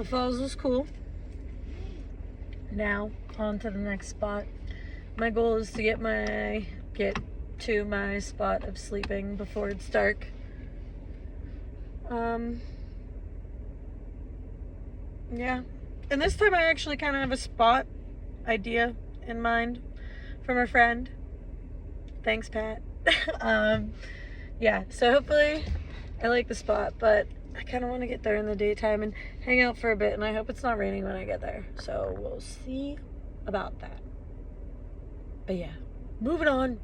Falls was cool. Now, on to the next spot. My goal is to get to my spot of sleeping before it's dark. Yeah. And this time I actually kind of have a spot idea in mind from a friend. Thanks, Pat. Yeah, so hopefully I like the spot, but I kind of want to get there in the daytime and hang out for a bit, and I hope it's not raining when I get there. So we'll see about that. But yeah, moving on.